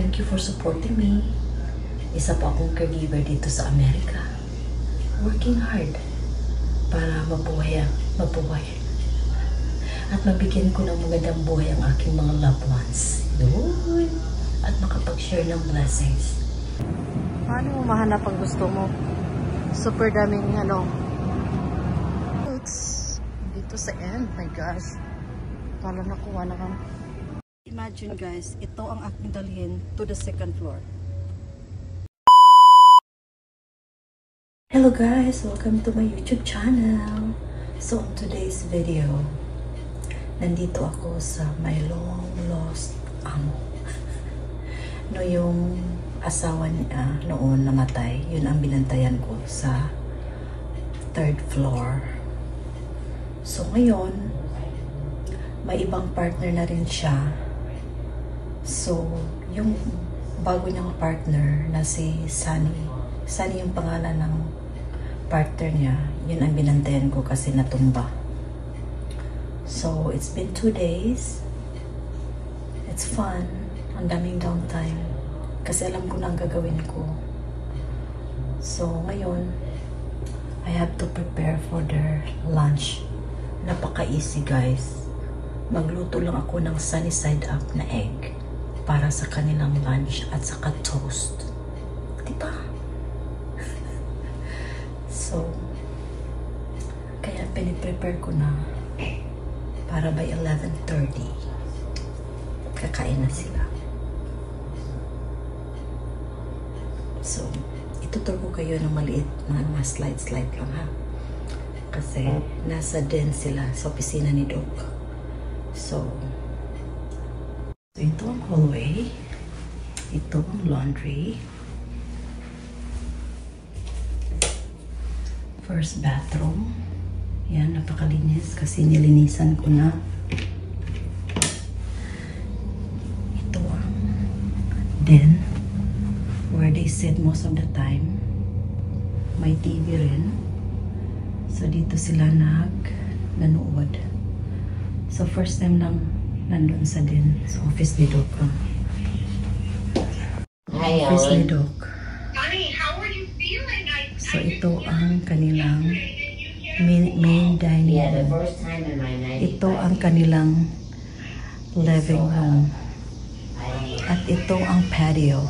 Thank you for supporting me. Isa po akong caregiver dito sa Amerika. Working hard para mabuhay at mabigyan ko ng magandang buhay ang aking mga loved ones. Yun. At makapag-share ng blessings. Paano mo mahanap ang gusto mo? Super daming dito sa end. My gosh. Kala nakuha na kami. Imagine guys, ito ang aking dalhin to the second floor. Hello guys, welcome to my YouTube channel. So in today's video, nandito ako sa my long lost amo. No, yung asawa niya noon namatay, yun ang binantayan ko sa third floor. So ngayon, may ibang partner na rin siya. So, yung bago niyang partner na si Sunny yung pangalan ng partner niya, yun ang binantayan ko kasi natumba. So, it's been 2 days. It's fun. Ang daming downtime. Kasi alam ko na ang gagawin ko. So, ngayon, I have to prepare for their lunch. Napaka-easy, guys. Magluto lang ako ng sunny side up na egg para sa kanilang lunch at saka toast. Diba? So, kaya piniprepare ko na para by 11:30 kakain na sila. So, itutur ko kayo ng maliit, mga slide lang ha. Kasi nasa den sila sa opisina ni Doc. So ito ang hallway. Ito ang laundry. First bathroom. Yan, napakalinis kasi nilinisan ko na. Ito ang den where they sit most of the time. May TV rin. So dito sila nanood. So first time lang nandun sa din sa office ni Doc. Hi, office ni Ellen. Doc. Honey, how are you feeling? So ito ang kanilang main dining Yeah, the room. first time in my life. Ito ang kanilang living room. At ito ang patio.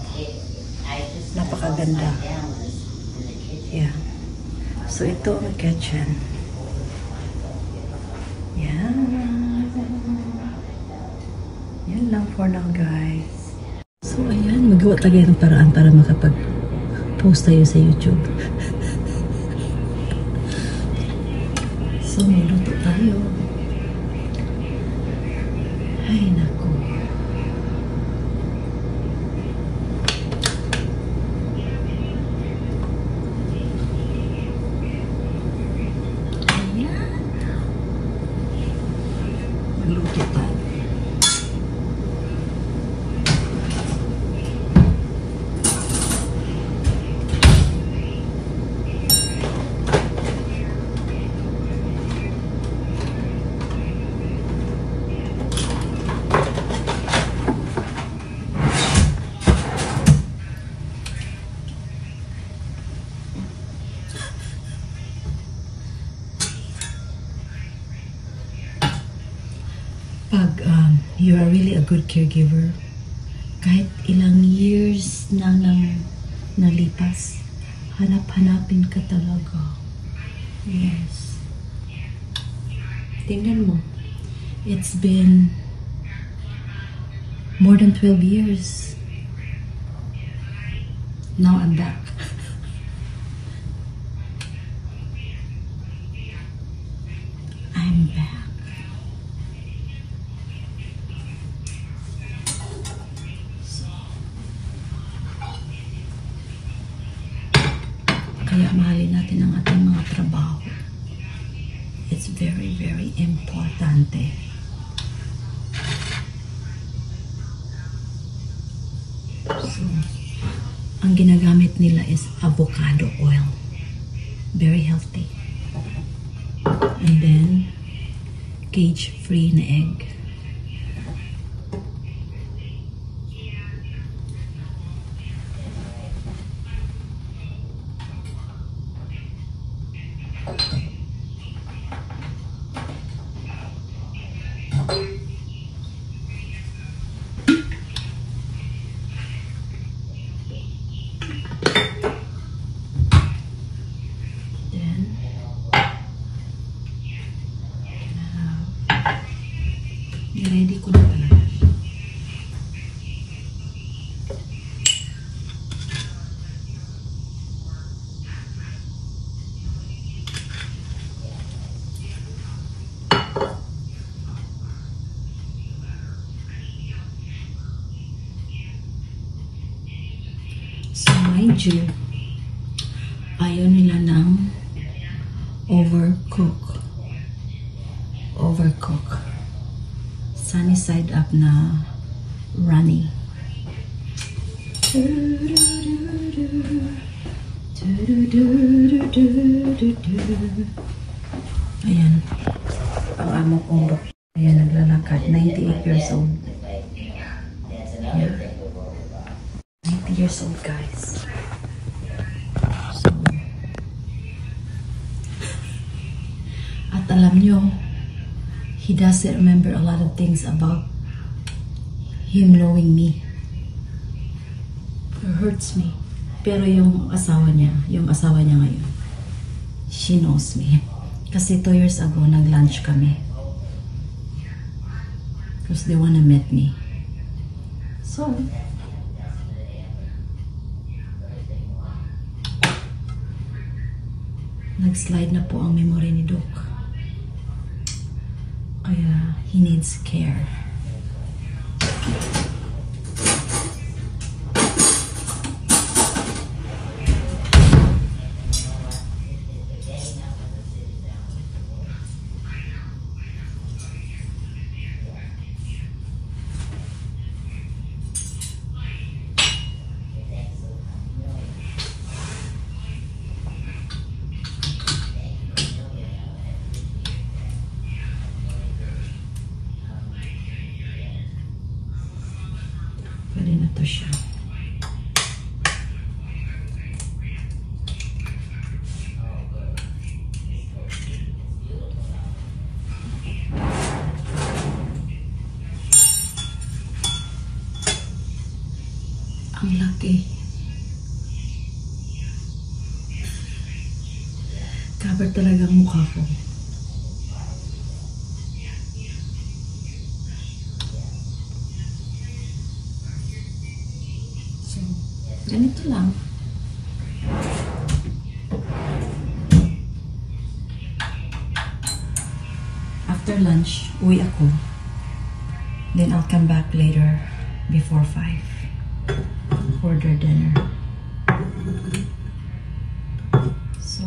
Napakaganda. Yeah. So ito ang kitchen. Yan. Yan lang for now, guys. So ayan, magawa tayo ng paraan para makapag-post tayo sa YouTube. So may luto tayo. Ay, naku. Ayan. Magluto tayo. Pag you are really a good caregiver, kahit ilang years na nang nalipas, hanap-hanapin ka talaga. Yes. Tingnan mo. It's been more than 12 years. Now I'm back. I'm back. Kaya mahalin natin ang ating mga trabaho. It's very, very importante. So, ang ginagamit nila is avocado oil. Very healthy. And then, cage-free na egg. So mind you, ayaw nila ng overcook. Sunny side up na runny. Ayan. Ang amo kong ayan, naglalakad. 98 years old. Yeah. 90 years old, guys. So, at alam nyo, he doesn't remember a lot of things about him knowing me. It hurts me. Pero yung asawa niya ngayon, she knows me. Kasi 2 years ago, nag-lunch kami. Because they wanna meet me. So, nag-slide na po ang memory ni Doc. Kaya, he needs care. Pwede na to siya. Ang laki. Cover talaga ang mukha ko. So, ganito lang. After lunch, uwi ako. Then I'll come back later before 5. Order dinner. So,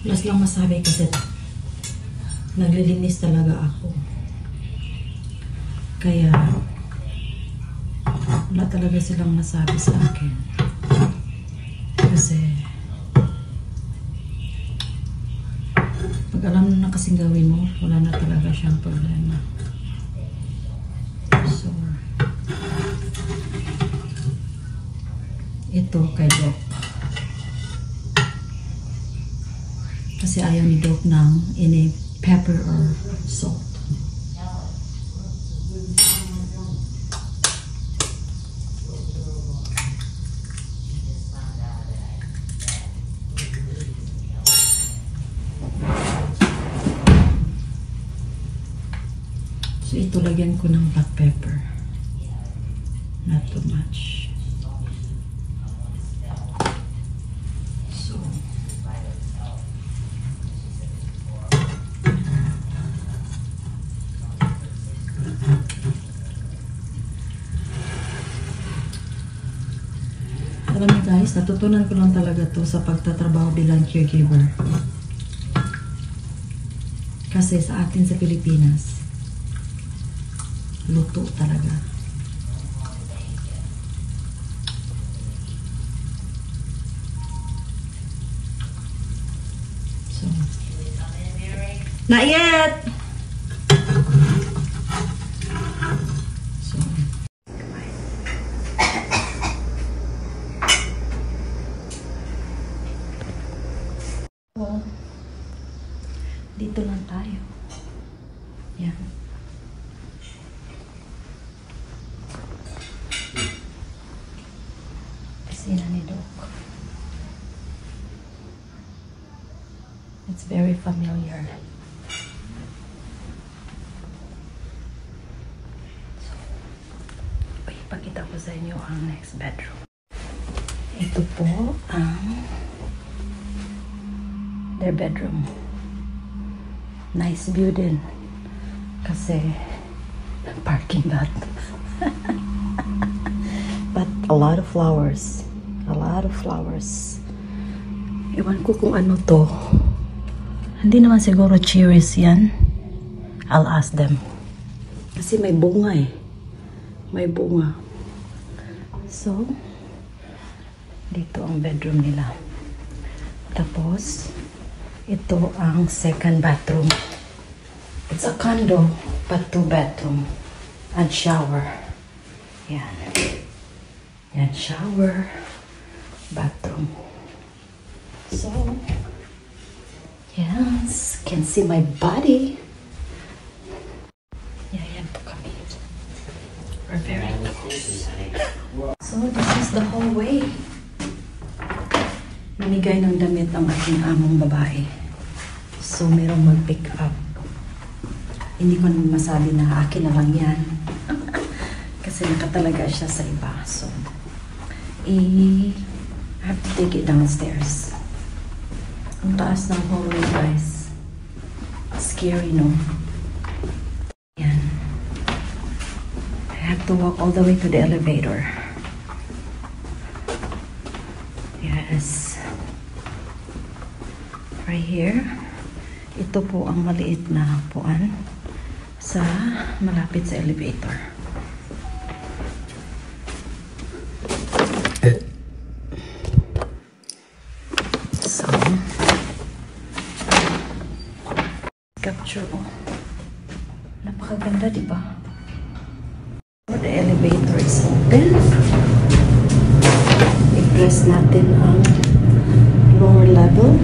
last lang masabi kasi naglilinis talaga ako. Kaya wala talaga silang masabi sa akin. Kasi pag alam na kasing gawin mo, wala na talaga siyang problema. So, ito kay Doc. Kasi ayaw ni Doc ng any pepper or salt. So ito lagyan ko ng black pepper. Not too much. Alam niyo guys, natutunan ko lang talaga to sa pagtatrabaho bilang caregiver. Kasi sa atin sa Pilipinas, luto talaga. So, not yet! Dito lang tayo. Yan. kusina ni Doc. It's very familiar. So, ipakita ko sa inyo ang next bedroom. Ito po ang their bedroom. Nice view din. Kasi parking lot. But a lot of flowers. A lot of flowers. Iwan ko kung ano to. Hindi naman siguro cherries yan. I'll ask them. Kasi may bunga eh. May bunga. So, dito ang bedroom nila. Tapos, ito ang second bathroom. It's a condo, but 2 bedroom. And shower. Yan. Yan, shower. Bathroom. So, yes, can see my body. Yeah, yan po kami. We're very close. So, this is the hallway. Namigay ng damit ang aking among babae. So, merong mag-pick up. Hindi ko naman masabi na akin na lang yan. Kasi nakatalaga siya sa iba. So, I have to take it downstairs. Ang taas ng hallway, guys. Scary, no? Yan. I have to walk all the way to the elevator. Yes. Right here. Ito po ang maliit na puan sa malapit sa elevator. So, capture ko. Napakaganda, di ba? The elevator is open. I-press natin ang lower level.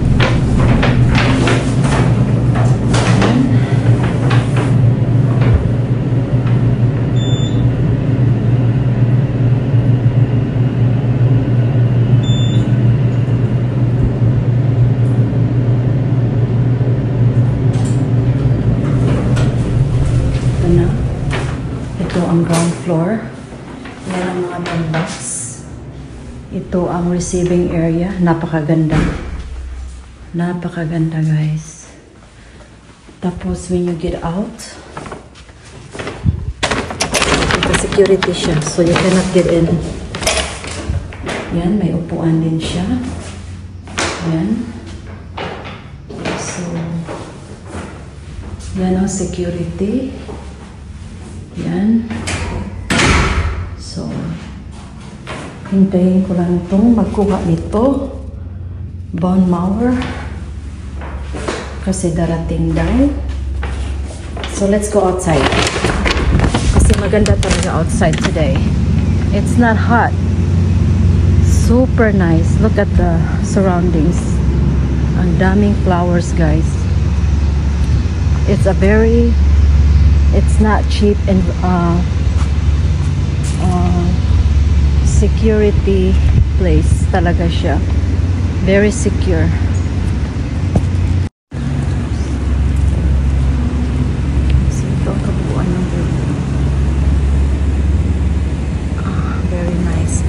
Ang ground floor. Yan ang mga mailbox. Ito ang receiving area. Napakaganda. Napakaganda, guys. Tapos, when you get out, security siya. So, you cannot get in. Yan, may upuan din siya. Yan. So, yan ang security. Yan. So, hintayin ko lang itong magkuha nito. Bone mower. Kasi darating daw. So, let's go outside. Kasi maganda talaga outside today. It's not hot. Super nice. Look at the surroundings. Ang daming flowers, guys. It's not cheap and security place talaga siya. Very secure. So, ito ang kabuuan ng building. Very nice.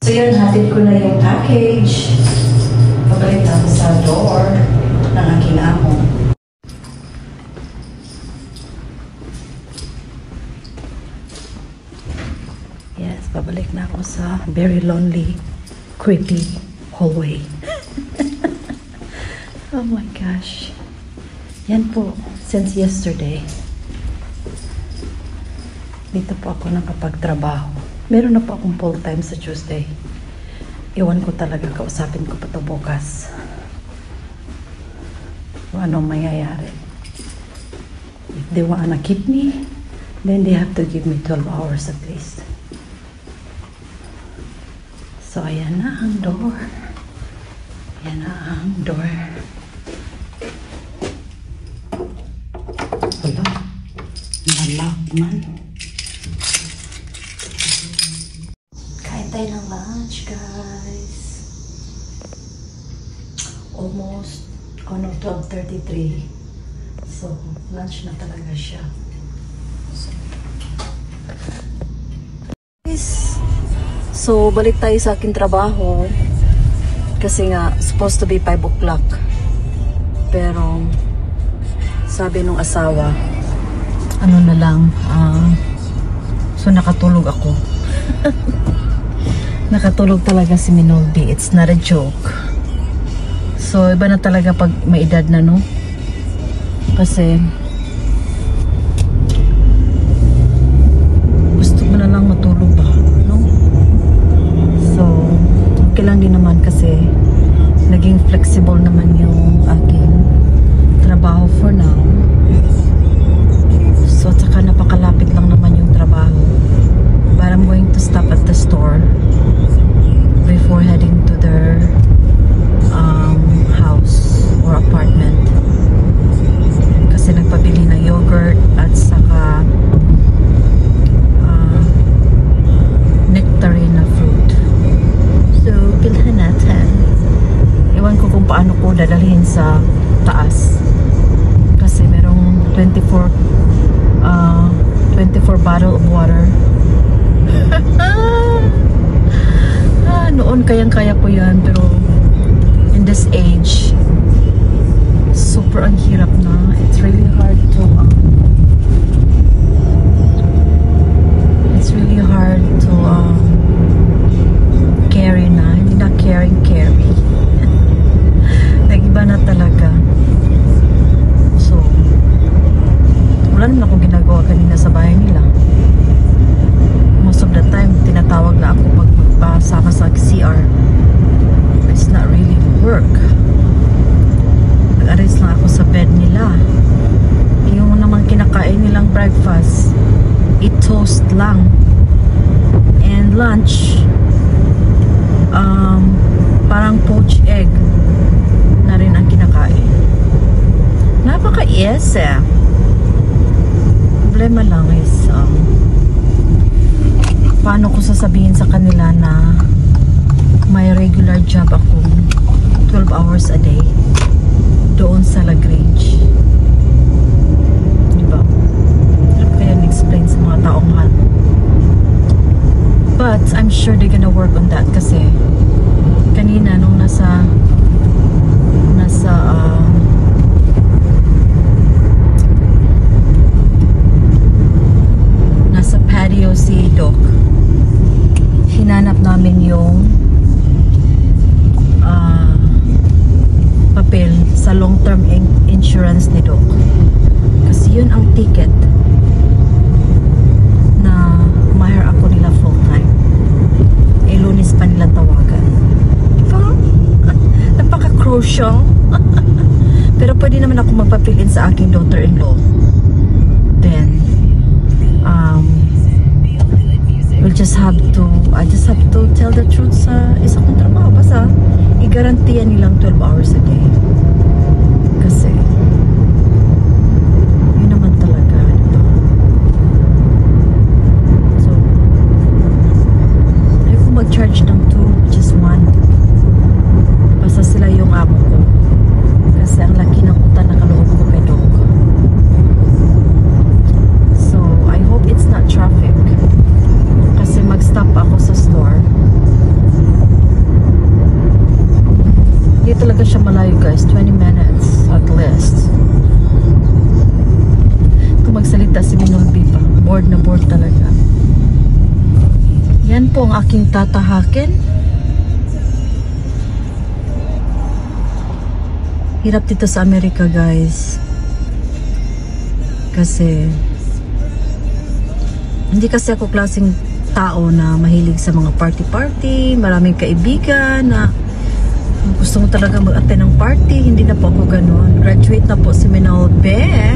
So, yun, hatid ko na yung package. Pabalik ako sa door ng aking amo. Yes, pabalik na ako sa very lonely, creepy hallway. Oh my gosh. Yan po, since yesterday. Dito po ako nakapagtrabaho. Meron na po akong full-time sa Tuesday. Iwan ko talaga, kausapin ko pa ito bukas. Kung anong mangyayari. If they wanna keep me, then they have to give me 12 hours at least. So, ayan na ang door. Ayan na ang door. Wala. Nalock man. Kain tayo ng lunch. lunch, guys. Almost, 12:33. So, lunch na talaga siya. So, balik tayo sa aking trabaho. Kasi nga, supposed to be 5 o'clock. Pero, sabi nung asawa, ano na lang, so nakatulog ako. Nakatulog talaga si Minolby. It's not a joke. So, iba na talaga pag may edad na, no? Kasi, gusto mo na lang matulog ba, no? So, okay lang din naman kasi naging flexible naman yung aking trabaho for now. So, tsaka napakalapit lang naman yung trabaho. But I'm going to stop at the store before heading to their house or apartment. Kasi nagpabili ng yogurt at saka nectarine na fruit. So, bilhan natin. Iwan ko kung paano ko dadalhin sa taas. Kasi merong 24 bottle of water. Noon kayang-kaya ko yan, pero in this age, super ang hirap na. It's really hard to carry na. Hindi na carry. Nag-iba na talaga. So, wala naman akong ginagawa kanina sa bahay nila. Most of the time, tinatawag na ako pag magpasama sa CR. It's not really work. Nag-arrange lang ako sa bed nila. Yung naman kinakain nilang breakfast, toast lang. And lunch, parang poached egg na rin ang kinakain. Napaka-yes eh. Problema lang is paano ko sasabihin sa kanila na may regular job akong 12 hours a day doon sa Lagrange. Diba? Kaya explain sa mga taong mahal. But I'm sure they're gonna work on that kasi kanina nung nasa patio si Doc, hinanap namin yung papel sa long-term insurance ni Doc kasi yun ang ticket na ma-hire ako nila full-time. Lunes pa nila tawagan, diba? Napaka-crucial. Pero pwede naman ako magpapilin sa aking daughter-in-law. Then I just have to tell the truth sa isa kong trabaho. Basta i-garantiyan nilang 12 hours a day. Kasi yun naman talaga, diba? So ayaw ko mag-charge ng 2, just 1. Basta sila yung amo ko. Kasi ang laki ng utang na kaloob ko kay Doc. So I hope it's not traffic. Kasi mag-stop ako sa store. Hindi talaga siya malayo, guys. 20 minutes at least. Kung magsalita si Minolby pa, bored na bored talaga. Yan po ang aking tatahakin. Hirap dito sa Amerika, guys. Kasi hindi kasi ako klaseng tao na mahilig sa mga party-party, maraming kaibigan na gusto mo talaga mag-attend ng party. Hindi na po ako ganun. Graduate na po si Minolby.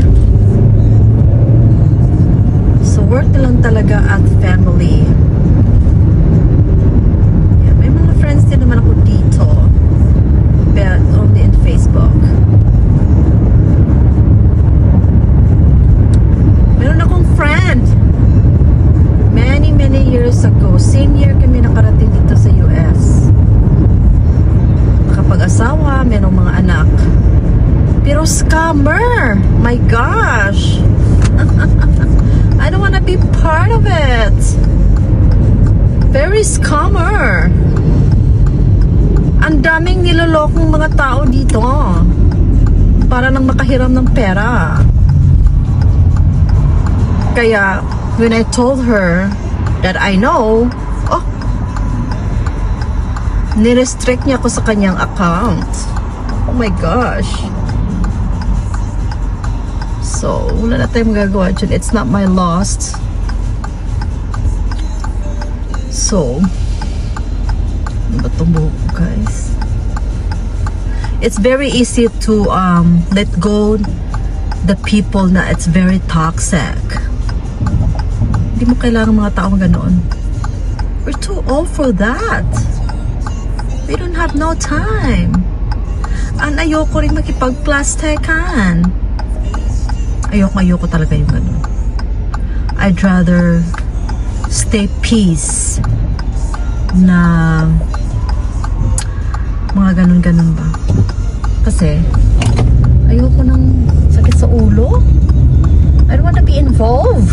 So work na lang talaga at family. Yeah, may mga friends din naman ako dito, but only in Facebook. Meron akong friend many years ago. Same year kami nakarating dito sa US. Pero scammer! My gosh! I don't wanna be part of it! Very scammer! Ang daming nilolokong mga tao dito para nang makahiram ng pera. Kaya, when I told her that I know, nirestrict niya ako sa kanyang account. Oh my gosh. So, wala na tayong magagawa dyan. It's not my loss. So, ano ba itong buhok, guys? It's very easy to let go the people na it's very toxic. Hindi mo kailangan mga taong ganoon. We're too old for that. We don't have no time. Ang ayoko rin makipag-plastikan. Ayoko talaga yung gano'n. I'd rather stay peace na mga ganun-ganun ba. Kasi ayoko ng sakit sa ulo. I don't want to be involved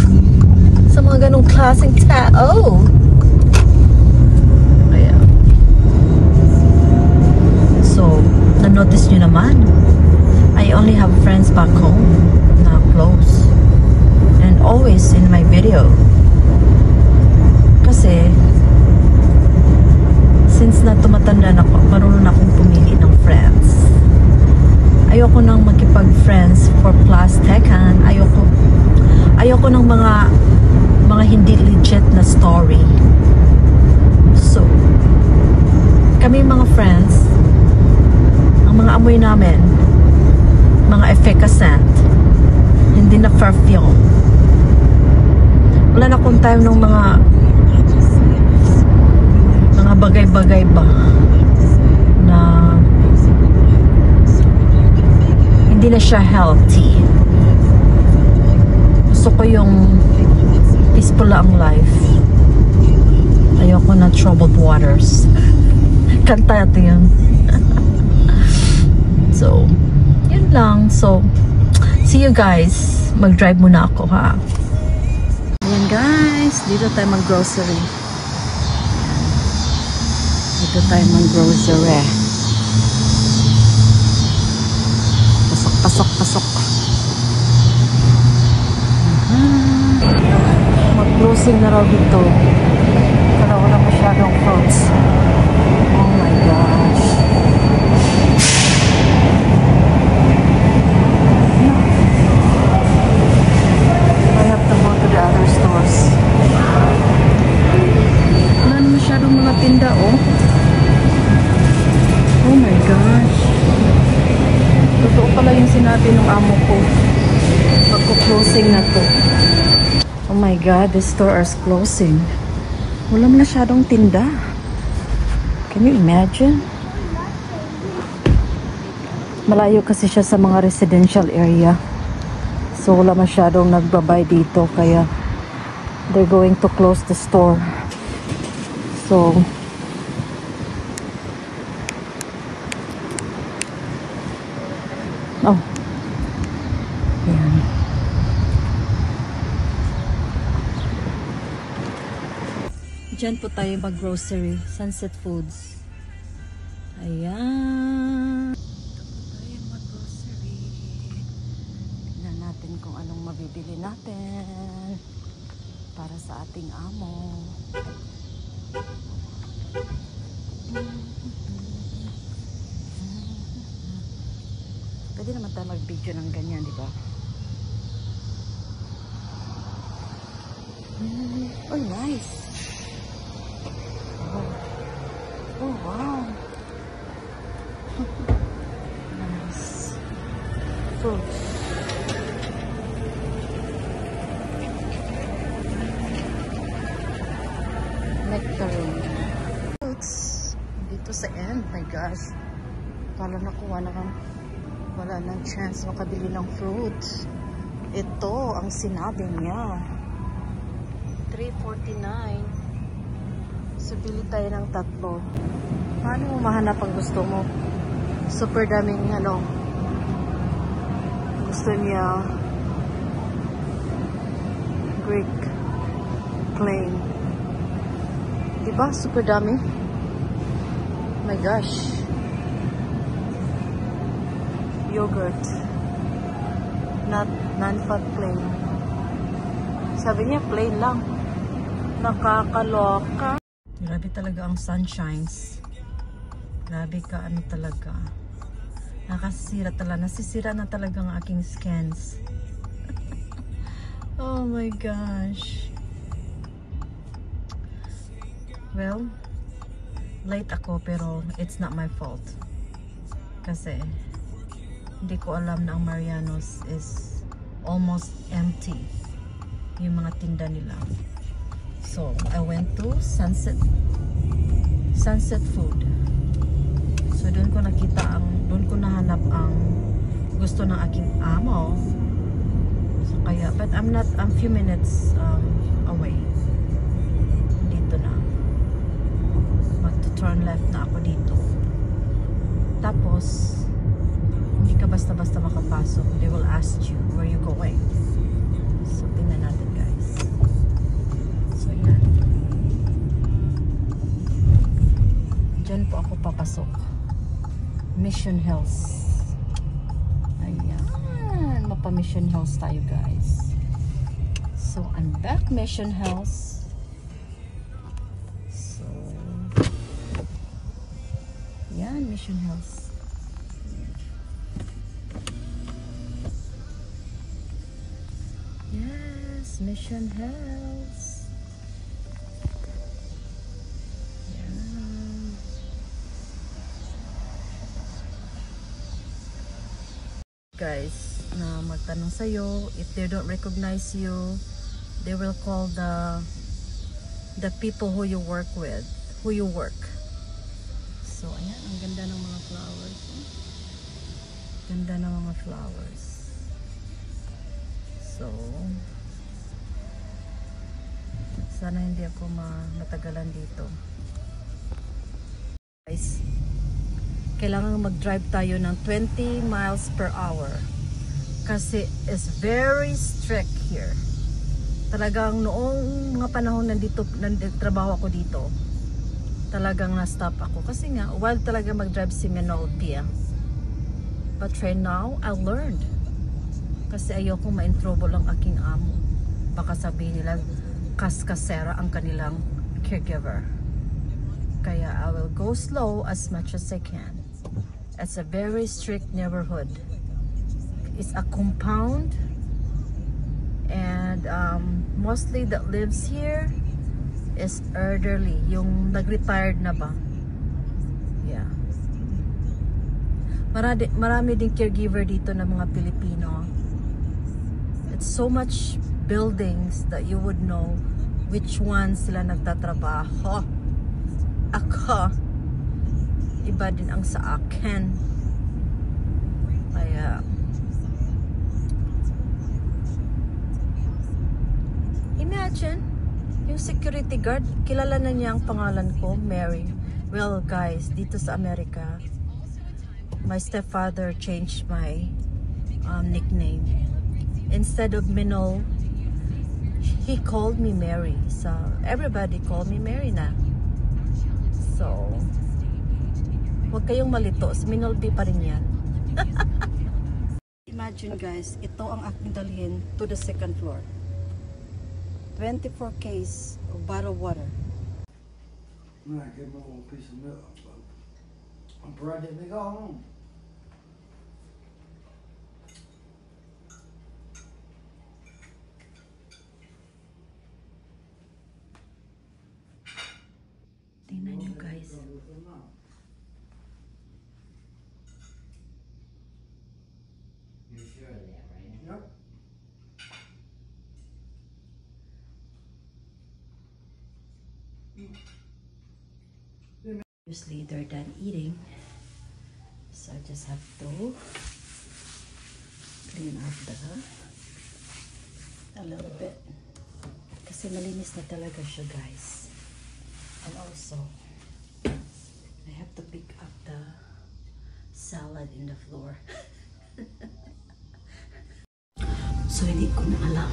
sa mga ganung klaseng tao. Kaya so, na-notice nyo naman, I only have friends back home na close and always in my video. Kasi since na tumatanda na ako, marunong akong pumili ng friends. Ayoko nang makipag-friends for plastikan. Ayoko ng mga hindi legit na story. So, kami mga friends, ang mga amoy namin, mga efficacent, hindi na perfume. Wala na akong time ng mga bagay-bagay ba na hindi na siya healthy. Gusto ko yung peaceful ang life. Ayoko na troubled waters. Kanta ito yun. So, yun lang. So, see you guys. Mag-drive muna ako, ha? Ayan guys, dito tayo mag-grocery. Dito tayo mag-grocery. Pasok. Mag-closing na raw dito. Kaya wala masyadong fruits. Oh my gosh. I have to go to the other stores. Wala na masyadong mga tinda, oh. Oh my gosh. Totoo pala yung sinabi ng amo ko. Magko-closing na to. Oh my God, the store is closing. Wala masyadong tinda. Can you imagine? Malayo kasi siya sa mga residential area. So wala masyadong nagbabay dito. Kaya they're going to close the store. So oh. Ayan. Diyan po tayo mag-grocery. Sunset Foods. Ayan. Dito po tayo mag-grocery. Tignan natin kung anong mabibili natin para sa ating amo. Pwede naman tayo mag-video ng ganyan, di ba? Oh, nice! Oh, wow! Nice! Fruits. Nectarine. Fruits. Dito sa end, my gosh. Kala nakuha na kang wala nang chance makabili ng fruits. Ito ang sinabi niya. $3.49. So, bili tayo ng 3. Paano mo mahanap ang gusto mo? Super daming, Gusto niya Greek plain. Diba? Super dami. Oh my gosh. Yogurt. Not non-fat plain. Sabi niya plain lang. Nakakaloka. Grabe talaga ang sunshines. Grabe ka, ano talaga. Nakasisira talaga. Nasisira na talaga ang aking skins. Oh my gosh. Well, late ako pero it's not my fault. Kasi hindi ko alam na ang Mariano's is almost empty. Yung mga tinda nila. So, I went to Sunset Food. So, doon ko nahanap ang gusto ng aking amo. So, kaya, but I'm few minutes away. Dito na. Mag-turn left na ako dito. Tapos, hindi ka basta-basta makapasok. They will ask you where you going. So, tingnan natin guys. So, yan. Diyan po ako papasok. Mission Hills. Ayan. Mapa-Mission Hills tayo guys. So, I'm back Mission Hills. So, yan. Mission Hills. Yes, Mission Hills. Guys, na magtanong sa'yo, if they don't recognize you, they will call the people who you work with, who you work. So, ayan, ang ganda ng mga flowers. Ganda ng mga flowers. So, sana hindi ako matagalan dito. Guys, kailangan mag-drive tayo ng 20 miles per hour kasi it's very strict here. Talagang noong mga panahon nandito trabaho ako dito, talagang na-stop ako kasi nga wild talaga mag-drive si Manol Pia. But right now I learned kasi ayoko ma-introuble ang aking amo. Baka sabihin nila kaskasera ang kanilang caregiver. Kaya I will go slow as much as I can. It's a very strict neighborhood. It's a compound, and mostly that lives here is elderly, yung nag-retired na ba. Yeah. Marami ding caregiver dito na mga Pilipino. It's so much buildings that you would know which ones sila nagtatrabaho. Ako, iba din ang sa akin. Kaya imagine yung security guard, kilala na niya ang pangalan ko, Mary. Well guys, dito sa Amerika, my stepfather changed my nickname. Instead of Minol, he called me Mary. So everybody called me Mary na. So, huwag kayong malito. Si Minol B pa rin yan. Imagine guys, ito ang aking dalhin to the second floor. 24 case of bottled water. I give him a little piece of milk. I'm ready to go home. Tingnan nyo guys. You're sure of that, right? Yep. Obviously they're done eating, so I just have to clean up a little bit kasi malinis na talaga siya guys. And also I have to pick up the salad in the floor. So, hindi ko na alam.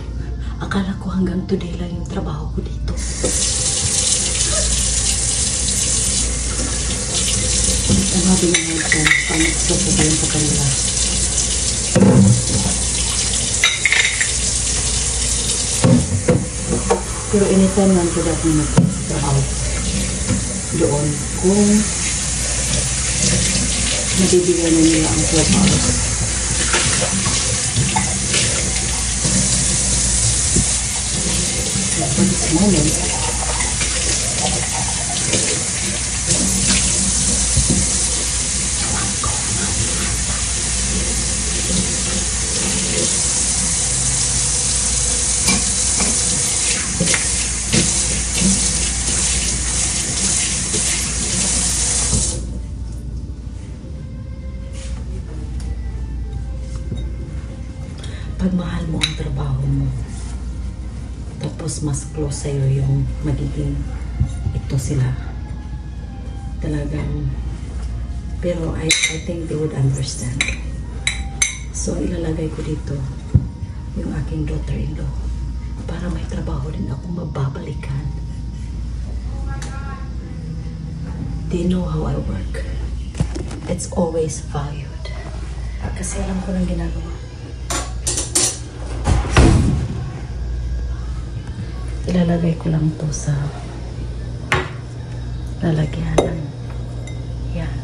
Akala ko hanggang today lang yung trabaho ko dito. Sabi na nga ito, paano ko kayo sa kanila. Pero anytime man ko dati nagtrabaho doon kung nabibigyan na nila ang 12 hours. For this moment, pag mahal mo ang trabaho mo, tapos mas close sa'yo yung magiging ito sila. Talagang, pero I think they would understand. So, ilalagay ko dito yung aking daughter-in-law para may trabaho din ako mababalikan. They know how I work. It's always valued. Kasi alam ko ng ginagawa. Ilalagay ko lang to sa lalagyanan. Yan.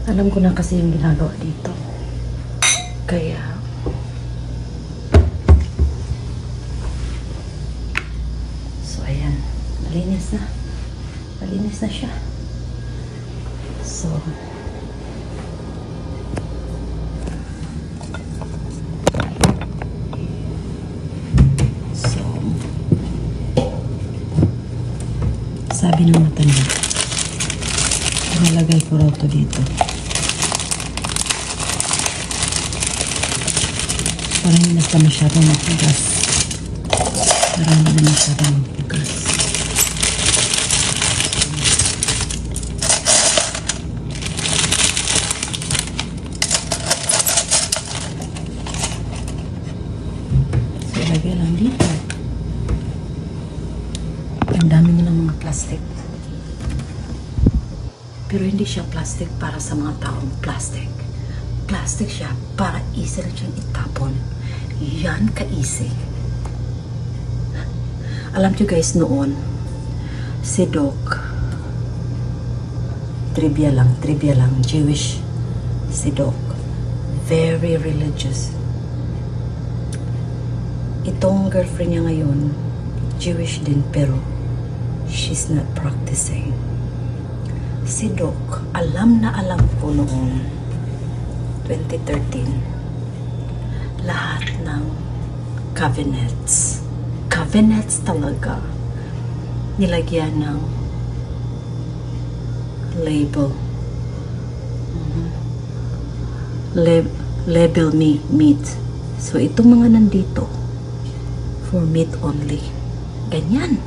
Alam ko na kasi yung ginagawa dito. Kaya so ayan. Malinis na. Malinis na siya. So sabi ng matanda, nalagay ko raw to dito para hindi na masyadong mapugas, para hindi na masyadong mapugas. So lagay lang dito. Ang dami nilang mga plastic. Pero hindi siya plastic para sa mga taong plastic. Plastic siya para easy lang siyang itapon. Yan ka-easy. Alam niyo guys, noon, si Doc, trivia lang, Jewish si Doc. Very religious. Itong girlfriend niya ngayon, Jewish din, pero she's not practicing. Si Doc, alam na alam ko noong 2013, lahat ng cabinets talaga, nilagyan ng label. Label meat. So, itong mga nandito, for meat only. Ganyan.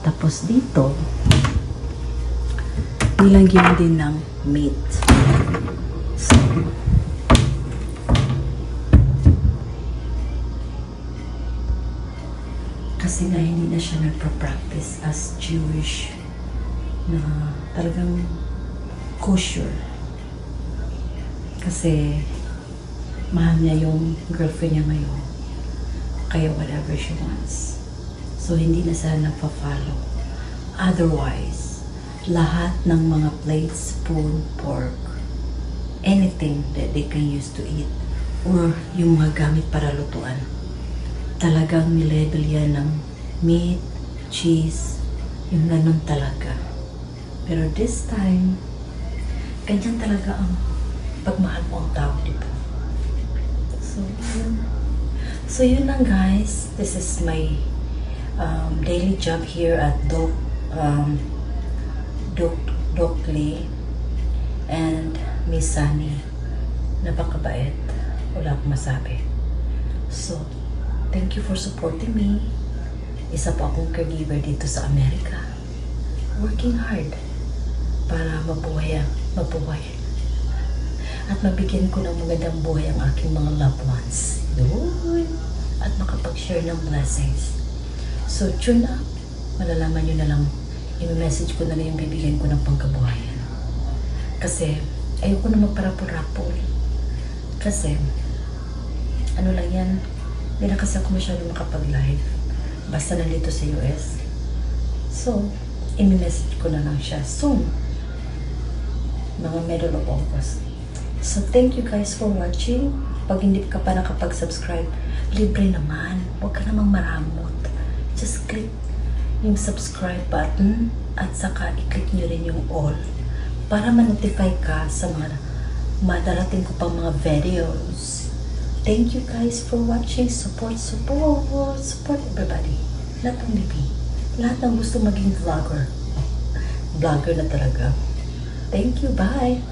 Tapos dito, nilagyan din ng meat. So, kasi nga hindi na siya nagpa-practice as Jewish na talagang kosher. Kasi mahal niya yung girlfriend niya ngayon. Kaya whatever she wants. So, hindi na sila nagpa-follow. Otherwise, lahat ng mga plates, spoon, fork, anything that they can use to eat, or yung mga gamit para lutuan, talagang nilabel yan ng meat, cheese, yung ganun talaga. Pero this time, ganyan talaga ang pagmahal mo ang tao, diba? So yun lang guys. This is my daily job here at Doc Lee and Miss Sunny. Napakabait. Wala akong masabi. So, thank you for supporting me. Isa pa akong caregiver dito sa Amerika. Working hard para mabuhay. at mabigyan ko ng magandang buhay ang aking mga loved ones. Yun. At makapag-share ng blessings. So, tune up. Malalaman nyo na lang, i-message ko na lang yung bibigyan ko ng pangkabuhayan. Kasi, ayoko na magparapo-rapo. Kasi, ano lang yan, hindi na kasi ako masyado makapag-live. Basta nandito sa US. So, i-message ko na lang siya soon. Mga middle of August. So, thank you guys for watching. Pag hindi ka pa nakapag-subscribe, libre naman. Huwag ka namang maramot. Just click yung subscribe button at saka i-click nyo rin yung all para ma-notify ka sa mga madarating ko pang mga videos. Thank you guys for watching. Support everybody. Not only me. Lahat ng gusto maging vlogger. Vlogger na talaga. Thank you. Bye.